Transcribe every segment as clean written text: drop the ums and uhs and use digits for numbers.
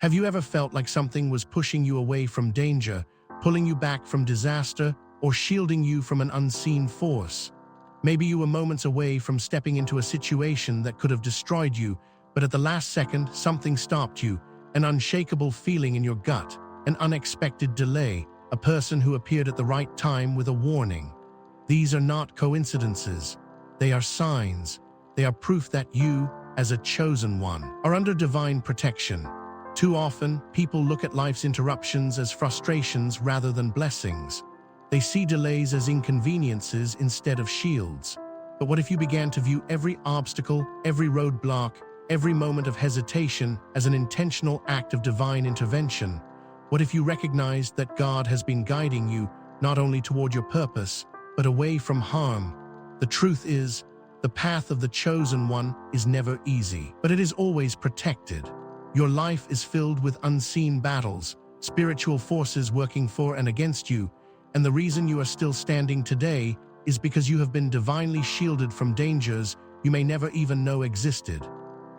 Have you ever felt like something was pushing you away from danger, pulling you back from disaster, or shielding you from an unseen force? Maybe you were moments away from stepping into a situation that could have destroyed you, but at the last second, something stopped you, an unshakable feeling in your gut, an unexpected delay, a person who appeared at the right time with a warning. These are not coincidences. They are signs. They are proof that you, as a chosen one, are under divine protection. Too often, people look at life's interruptions as frustrations rather than blessings. They see delays as inconveniences instead of shields. But what if you began to view every obstacle, every roadblock, every moment of hesitation as an intentional act of divine intervention? What if you recognized that God has been guiding you not only toward your purpose, but away from harm? The truth is, the path of the chosen one is never easy, but it is always protected. Your life is filled with unseen battles, spiritual forces working for and against you, and the reason you are still standing today is because you have been divinely shielded from dangers you may never even know existed.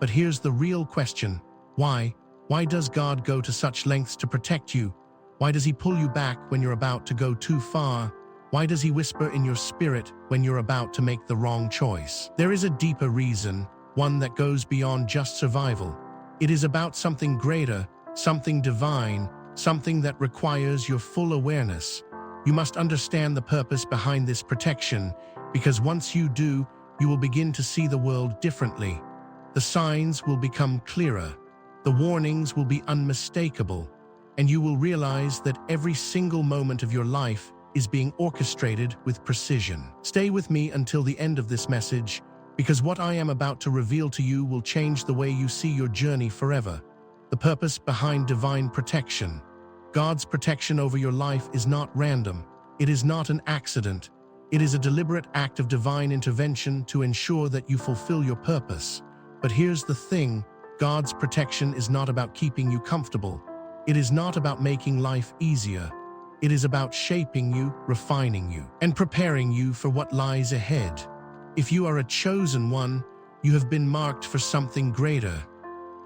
But here's the real question. Why? Why does God go to such lengths to protect you? Why does He pull you back when you're about to go too far? Why does He whisper in your spirit when you're about to make the wrong choice? There is a deeper reason, one that goes beyond just survival. It is about something greater, something divine, something that requires your full awareness. You must understand the purpose behind this protection, because once you do, you will begin to see the world differently. The signs will become clearer. The warnings will be unmistakable, and you will realize that every single moment of your life is being orchestrated with precision. Stay with me until the end of this message, because what I am about to reveal to you will change the way you see your journey forever. The purpose behind divine protection. God's protection over your life is not random. It is not an accident. It is a deliberate act of divine intervention to ensure that you fulfill your purpose. But here's the thing, God's protection is not about keeping you comfortable. It is not about making life easier. It is about shaping you, refining you, and preparing you for what lies ahead. If you are a chosen one, you have been marked for something greater.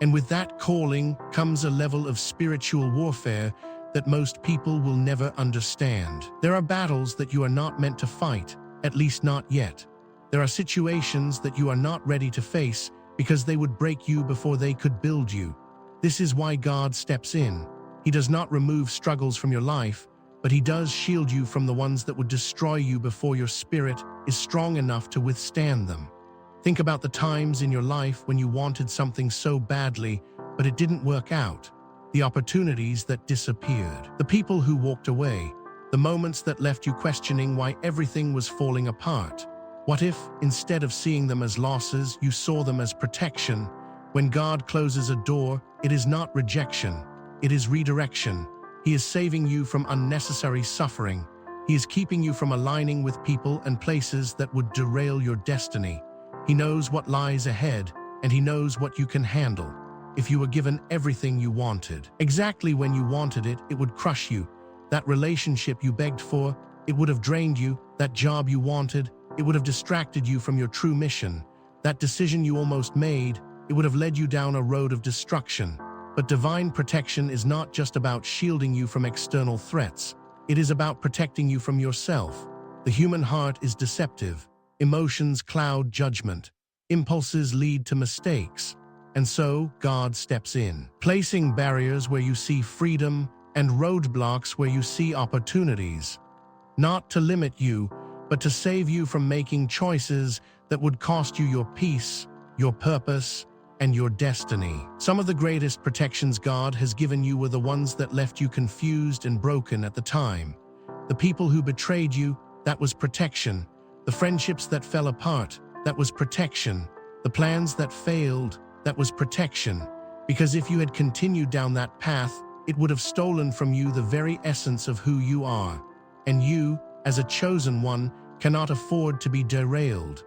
And with that calling comes a level of spiritual warfare that most people will never understand. There are battles that you are not meant to fight, at least not yet. There are situations that you are not ready to face because they would break you before they could build you. This is why God steps in. He does not remove struggles from your life, but He does shield you from the ones that would destroy you before your spirit is strong enough to withstand them. Think about the times in your life when you wanted something so badly, but it didn't work out. The opportunities that disappeared. The people who walked away. The moments that left you questioning why everything was falling apart. What if, instead of seeing them as losses, you saw them as protection? When God closes a door, it is not rejection. It is redirection. He is saving you from unnecessary suffering. He is keeping you from aligning with people and places that would derail your destiny. He knows what lies ahead, and He knows what you can handle. If you were given everything you wanted, exactly when you wanted it, it would crush you. That relationship you begged for, it would have drained you. That job you wanted, it would have distracted you from your true mission. That decision you almost made, it would have led you down a road of destruction. But divine protection is not just about shielding you from external threats. It is about protecting you from yourself. The human heart is deceptive. Emotions cloud judgment. Impulses lead to mistakes. And so, God steps in, placing barriers where you see freedom and roadblocks where you see opportunities. Not to limit you, but to save you from making choices that would cost you your peace, your purpose, and your destiny. Some of the greatest protections God has given you were the ones that left you confused and broken at the time. The people who betrayed you, that was protection. The friendships that fell apart, that was protection. The plans that failed, that was protection. Because if you had continued down that path, it would have stolen from you the very essence of who you are. And you, as a chosen one, cannot afford to be derailed.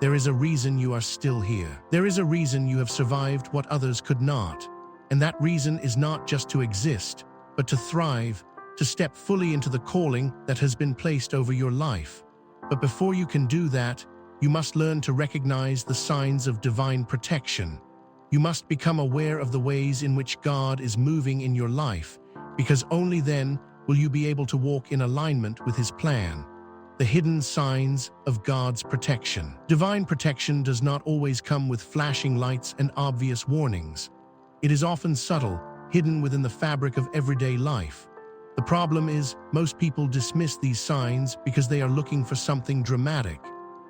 There is a reason you are still here. There is a reason you have survived what others could not. And that reason is not just to exist, but to thrive, to step fully into the calling that has been placed over your life. But before you can do that, you must learn to recognize the signs of divine protection. You must become aware of the ways in which God is moving in your life, because only then will you be able to walk in alignment with His plan. The hidden signs of God's protection. Divine protection does not always come with flashing lights and obvious warnings. It is often subtle, hidden within the fabric of everyday life. The problem is, most people dismiss these signs because they are looking for something dramatic.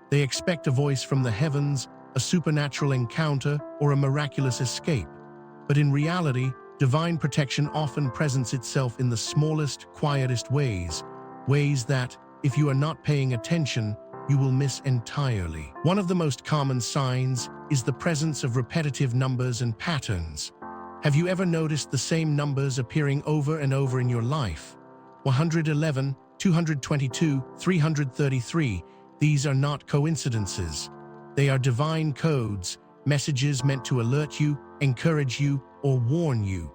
They expect a voice from the heavens, a supernatural encounter, or a miraculous escape. But in reality, divine protection often presents itself in the smallest, quietest ways that, if you are not paying attention, you will miss entirely. One of the most common signs is the presence of repetitive numbers and patterns. Have you ever noticed the same numbers appearing over and over in your life? 111, 222, 333. These are not coincidences. They are divine codes, messages meant to alert you, encourage you, or warn you.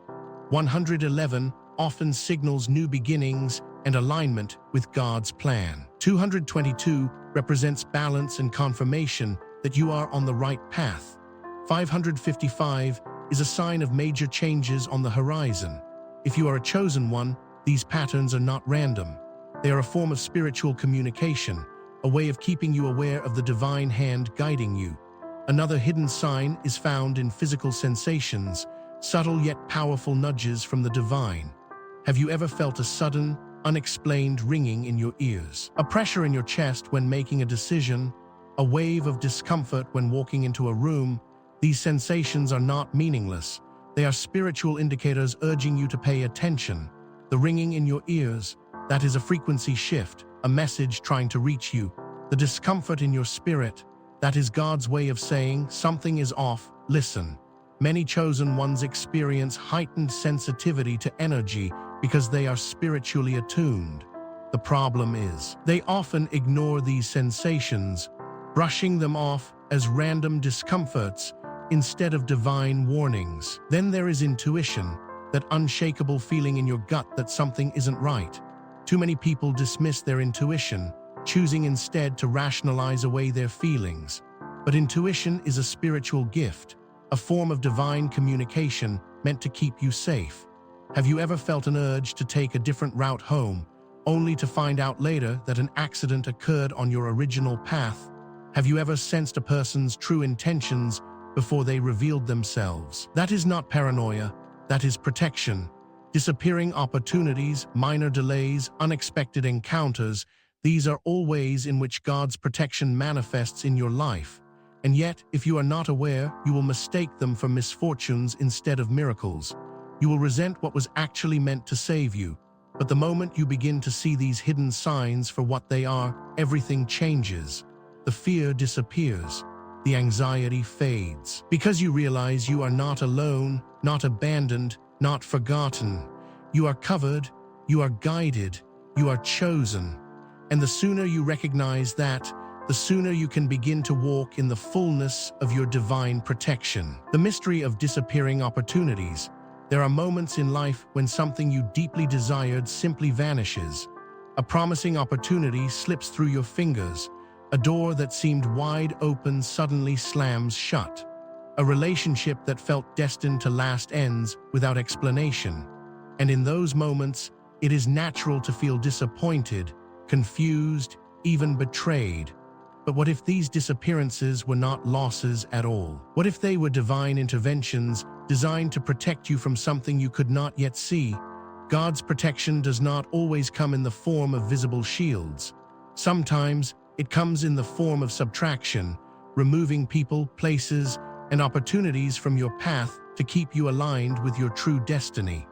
111 often signals new beginnings and alignment with God's plan. 222 represents balance and confirmation that you are on the right path. 555 is a sign of major changes on the horizon. If you are a chosen one, these patterns are not random. They are a form of spiritual communication, a way of keeping you aware of the divine hand guiding you. Another hidden sign is found in physical sensations, subtle yet powerful nudges from the divine. Have you ever felt a sudden, unexplained ringing in your ears? A pressure in your chest when making a decision? A wave of discomfort when walking into a room? These sensations are not meaningless. They are spiritual indicators urging you to pay attention. The ringing in your ears, that is a frequency shift, a message trying to reach you. The discomfort in your spirit, that is God's way of saying something is off, listen. Many chosen ones experience heightened sensitivity to energy because they are spiritually attuned. The problem is, they often ignore these sensations, brushing them off as random discomforts instead of divine warnings. Then there is intuition, that unshakable feeling in your gut that something isn't right. Too many people dismiss their intuition, choosing instead to rationalize away their feelings. But intuition is a spiritual gift, a form of divine communication meant to keep you safe. Have you ever felt an urge to take a different route home, only to find out later that an accident occurred on your original path? Have you ever sensed a person's true intentions before they revealed themselves? That is not paranoia, that is protection. Disappearing opportunities, minor delays, unexpected encounters, these are all ways in which God's protection manifests in your life. And yet, if you are not aware, you will mistake them for misfortunes instead of miracles. You will resent what was actually meant to save you. But the moment you begin to see these hidden signs for what they are, everything changes. The fear disappears. The anxiety fades. Because you realize you are not alone, not abandoned, not forgotten. You are covered, you are guided, you are chosen. And the sooner you recognize that, the sooner you can begin to walk in the fullness of your divine protection. The mystery of disappearing opportunities. There are moments in life when something you deeply desired simply vanishes. A promising opportunity slips through your fingers. A door that seemed wide open suddenly slams shut. A relationship that felt destined to last ends without explanation. And in those moments, it is natural to feel disappointed, confused, even betrayed. But what if these disappearances were not losses at all? What if they were divine interventions designed to protect you from something you could not yet see? God's protection does not always come in the form of visible shields. Sometimes it comes in the form of subtraction, removing people, places, and opportunities from your path to keep you aligned with your true destiny.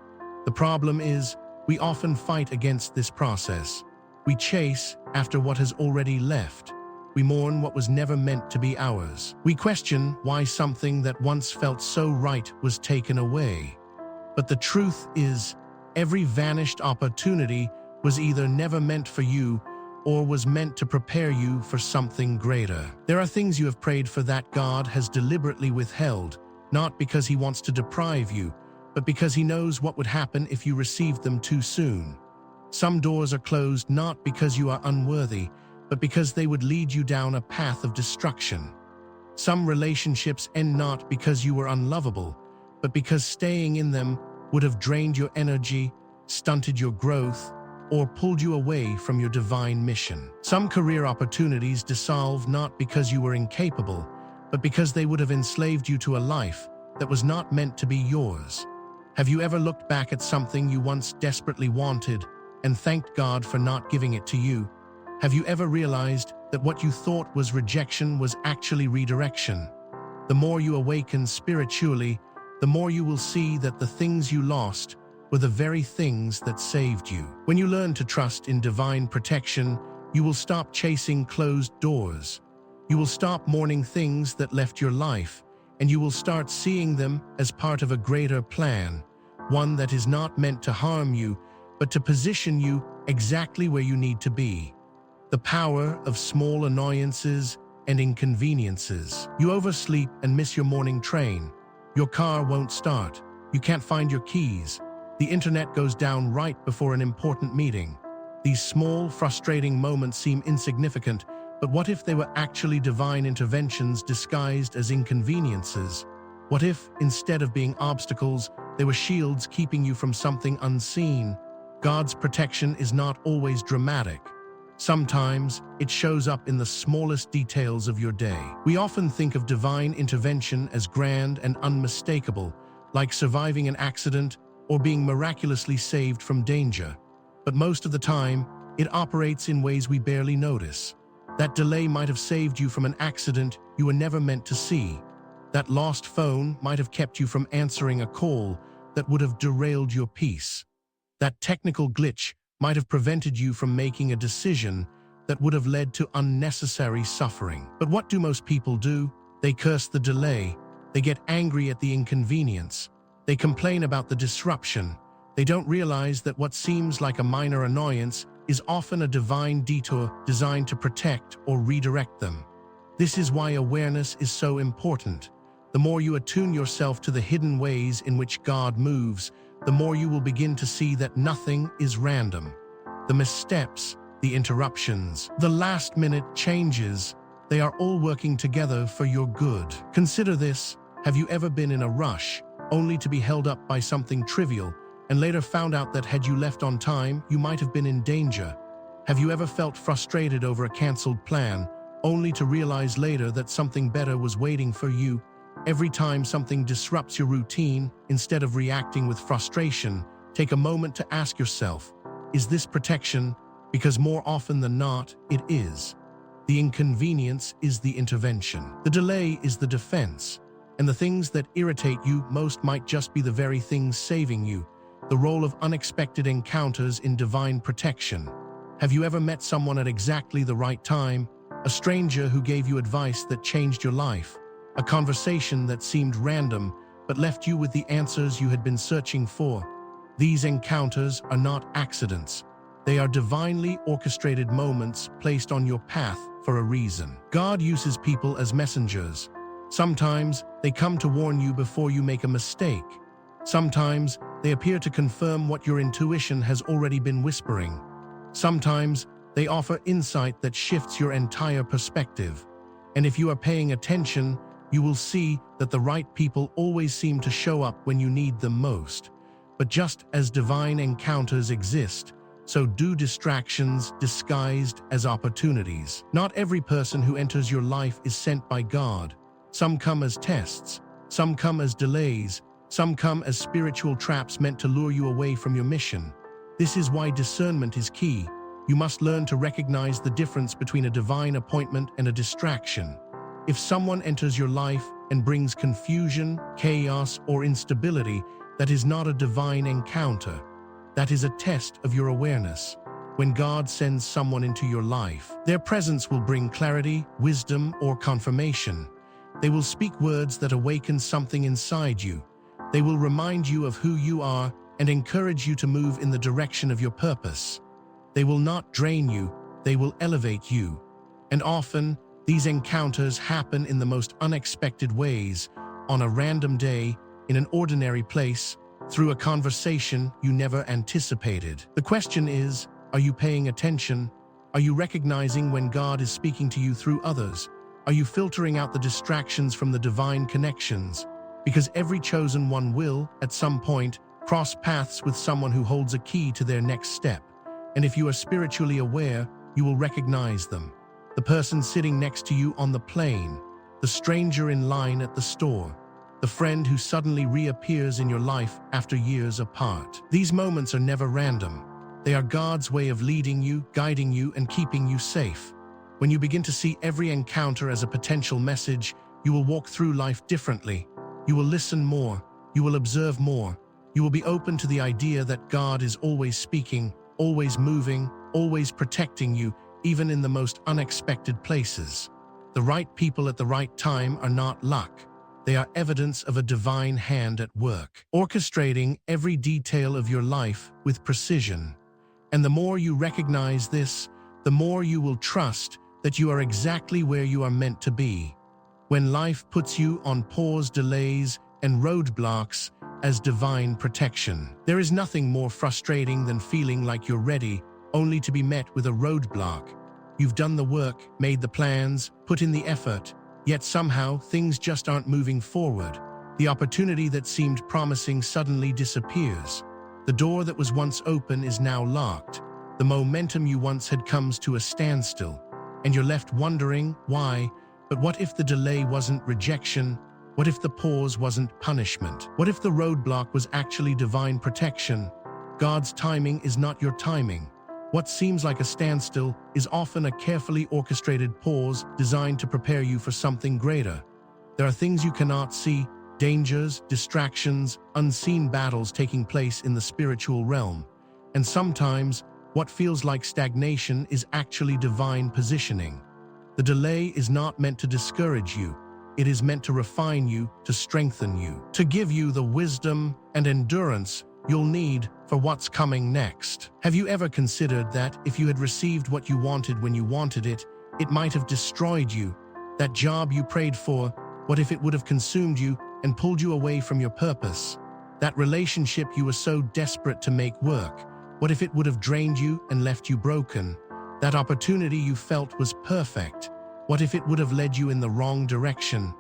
The problem is, we often fight against this process. We chase after what has already left. We mourn what was never meant to be ours. We question why something that once felt so right was taken away. But the truth is, every vanished opportunity was either never meant for you or was meant to prepare you for something greater. There are things you have prayed for that God has deliberately withheld, not because He wants to deprive you, but because He knows what would happen if you received them too soon. Some doors are closed not because you are unworthy, but because they would lead you down a path of destruction. Some relationships end not because you were unlovable, but because staying in them would have drained your energy, stunted your growth, or pulled you away from your divine mission. Some career opportunities dissolve not because you were incapable, but because they would have enslaved you to a life that was not meant to be yours. Have you ever looked back at something you once desperately wanted and thanked God for not giving it to you? Have you ever realized that what you thought was rejection was actually redirection? The more you awaken spiritually, the more you will see that the things you lost were the very things that saved you. When you learn to trust in divine protection, you will stop chasing closed doors. You will stop mourning things that left your life, and you will start seeing them as part of a greater plan, one that is not meant to harm you, but to position you exactly where you need to be. The power of small annoyances and inconveniences. You oversleep and miss your morning train. Your car won't start. You can't find your keys. The internet goes down right before an important meeting. These small, frustrating moments seem insignificant, but what if they were actually divine interventions disguised as inconveniences? What if, instead of being obstacles, they were shields keeping you from something unseen? God's protection is not always dramatic. Sometimes, it shows up in the smallest details of your day. We often think of divine intervention as grand and unmistakable, like surviving an accident or being miraculously saved from danger. But most of the time, it operates in ways we barely notice. That delay might have saved you from an accident you were never meant to see. That lost phone might have kept you from answering a call that would have derailed your peace. That technical glitch might have prevented you from making a decision that would have led to unnecessary suffering. But what do most people do? They curse the delay. They get angry at the inconvenience. They complain about the disruption. They don't realize that what seems like a minor annoyance is often a divine detour designed to protect or redirect them. This is why awareness is so important. The more you attune yourself to the hidden ways in which God moves, the more you will begin to see that nothing is random. The missteps, the interruptions, the last-minute changes, they are all working together for your good. Consider this. Have you ever been in a rush, only to be held up by something trivial, and later found out that had you left on time, you might have been in danger? Have you ever felt frustrated over a canceled plan, only to realize later that something better was waiting for you? Every time something disrupts your routine, instead of reacting with frustration, take a moment to ask yourself, is this protection? Because more often than not, it is. The inconvenience is the intervention. The delay is the defense. And the things that irritate you most might just be the very things saving you. The role of unexpected encounters in divine protection. Have you ever met someone at exactly the right time? A stranger who gave you advice that changed your life? A conversation that seemed random but left you with the answers you had been searching for? These encounters are not accidents. They are divinely orchestrated moments placed on your path for a reason. God uses people as messengers. Sometimes they come to warn you before you make a mistake. Sometimes they appear to confirm what your intuition has already been whispering. Sometimes they offer insight that shifts your entire perspective. And if you are paying attention, you will see that the right people always seem to show up when you need them most. But just as divine encounters exist, so do distractions disguised as opportunities. Not every person who enters your life is sent by God. Some come as tests, some come as delays, some come as spiritual traps meant to lure you away from your mission. This is why discernment is key. You must learn to recognize the difference between a divine appointment and a distraction. If someone enters your life and brings confusion, chaos, or instability, that is not a divine encounter. That is a test of your awareness. When God sends someone into your life, their presence will bring clarity, wisdom, or confirmation. They will speak words that awaken something inside you. They will remind you of who you are and encourage you to move in the direction of your purpose. They will not drain you, they will elevate you. And often, these encounters happen in the most unexpected ways, on a random day, in an ordinary place, through a conversation you never anticipated. The question is, are you paying attention? Are you recognizing when God is speaking to you through others? Are you filtering out the distractions from the divine connections? Because every chosen one will, at some point, cross paths with someone who holds a key to their next step. And if you are spiritually aware, you will recognize them. The person sitting next to you on the plane, the stranger in line at the store, the friend who suddenly reappears in your life after years apart. These moments are never random. They are God's way of leading you, guiding you, and keeping you safe. When you begin to see every encounter as a potential message, you will walk through life differently. You will listen more. You will observe more. You will be open to the idea that God is always speaking, always moving, always protecting you, even in the most unexpected places. The right people at the right time are not luck. They are evidence of a divine hand at work, orchestrating every detail of your life with precision. And the more you recognize this, the more you will trust that you are exactly where you are meant to be. When life puts you on pause, delays, and roadblocks as divine protection, there is nothing more frustrating than feeling like you're ready, only to be met with a roadblock. You've done the work, made the plans, put in the effort, yet somehow things just aren't moving forward. The opportunity that seemed promising suddenly disappears. The door that was once open is now locked. The momentum you once had comes to a standstill, and you're left wondering why. But what if the delay wasn't rejection? What if the pause wasn't punishment? What if the roadblock was actually divine protection? God's timing is not your timing. What seems like a standstill is often a carefully orchestrated pause designed to prepare you for something greater. There are things you cannot see, dangers, distractions, unseen battles taking place in the spiritual realm. And sometimes, what feels like stagnation is actually divine positioning. The delay is not meant to discourage you. It is meant to refine you, to strengthen you, to give you the wisdom and endurance you'll need for what's coming next. Have you ever considered that if you had received what you wanted when you wanted it, it might have destroyed you? That job you prayed for, what if it would have consumed you and pulled you away from your purpose? That relationship you were so desperate to make work, what if it would have drained you and left you broken? That opportunity you felt was perfect, what if it would have led you in the wrong direction?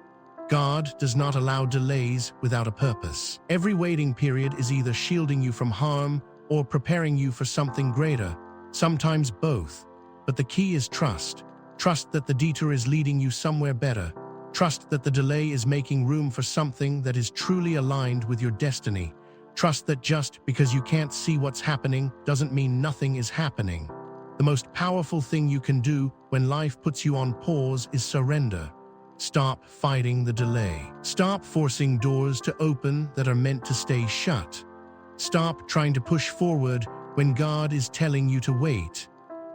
God does not allow delays without a purpose. Every waiting period is either shielding you from harm or preparing you for something greater, sometimes both. But the key is trust. Trust that the detour is leading you somewhere better. Trust that the delay is making room for something that is truly aligned with your destiny. Trust that just because you can't see what's happening doesn't mean nothing is happening. The most powerful thing you can do when life puts you on pause is surrender. Stop fighting the delay. Stop forcing doors to open that are meant to stay shut. Stop trying to push forward when God is telling you to wait.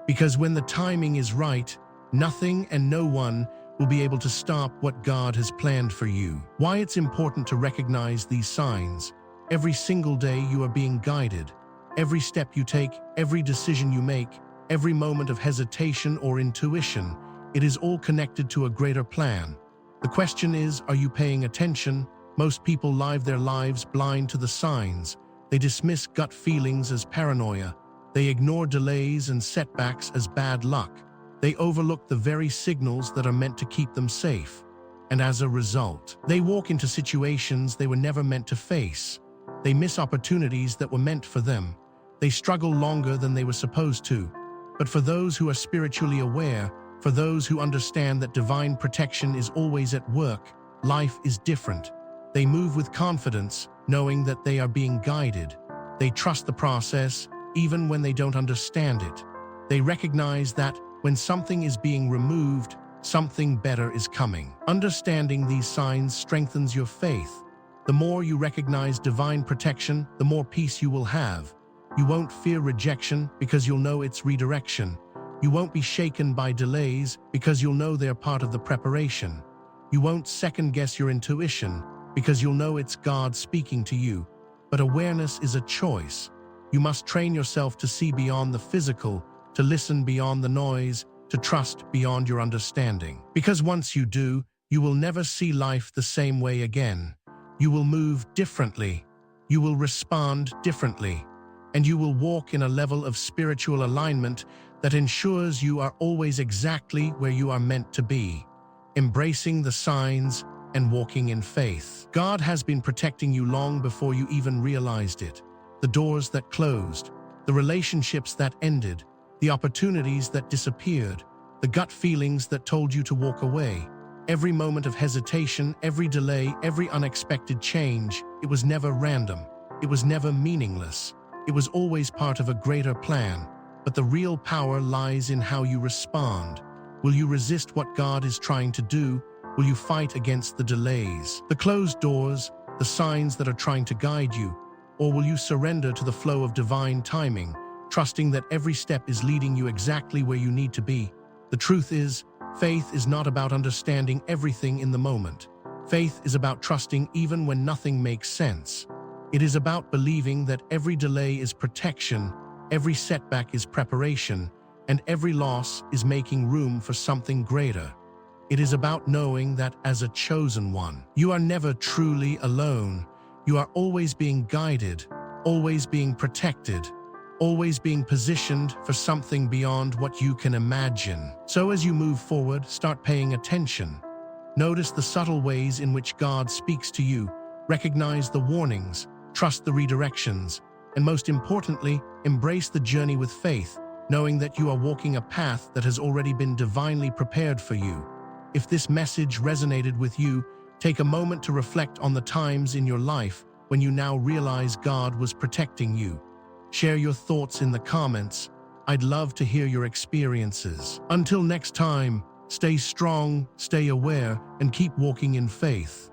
Because when the timing is right, nothing and no one will be able to stop what God has planned for you. Why it's important to recognize these signs. Every single day you are being guided. Every step you take, every decision you make, every moment of hesitation or intuition, it is all connected to a greater plan. The question is, are you paying attention? Most people live their lives blind to the signs. They dismiss gut feelings as paranoia. They ignore delays and setbacks as bad luck. They overlook the very signals that are meant to keep them safe. And as a result, they walk into situations they were never meant to face. They miss opportunities that were meant for them. They struggle longer than they were supposed to. But for those who are spiritually aware, for those who understand that divine protection is always at work, life is different. They move with confidence, knowing that they are being guided. They trust the process, even when they don't understand it. They recognize that when something is being removed, something better is coming. Understanding these signs strengthens your faith. The more you recognize divine protection, the more peace you will have. You won't fear rejection because you'll know it's redirection. You won't be shaken by delays because you'll know they're part of the preparation. You won't second-guess your intuition because you'll know it's God speaking to you. But awareness is a choice. You must train yourself to see beyond the physical, to listen beyond the noise, to trust beyond your understanding. Because once you do, you will never see life the same way again. You will move differently. You will respond differently. And you will walk in a level of spiritual alignment that ensures you are always exactly where you are meant to be. embracing the signs and walking in faith. God has been protecting you long before you even realized it. The doors that closed, the relationships that ended, the opportunities that disappeared, the gut feelings that told you to walk away. Every moment of hesitation, every delay, every unexpected change, it was never random. It was never meaningless. It was always part of a greater plan. But the real power lies in how you respond. Will you resist what God is trying to do? Will you fight against the delays, the closed doors, the signs that are trying to guide you? Or will you surrender to the flow of divine timing, trusting that every step is leading you exactly where you need to be? The truth is, faith is not about understanding everything in the moment. Faith is about trusting even when nothing makes sense. It is about believing that every delay is protection, every setback is preparation, and every loss is making room for something greater. It is about knowing that as a chosen one, you are never truly alone. You are always being guided, always being protected, always being positioned for something beyond what you can imagine. So as you move forward, start paying attention. Notice the subtle ways in which God speaks to you. Recognize the warnings, trust the redirections, and most importantly, embrace the journey with faith, knowing that you are walking a path that has already been divinely prepared for you. If this message resonated with you, take a moment to reflect on the times in your life when you now realize God was protecting you. Share your thoughts in the comments. I'd love to hear your experiences. Until next time, stay strong, stay aware, and keep walking in faith.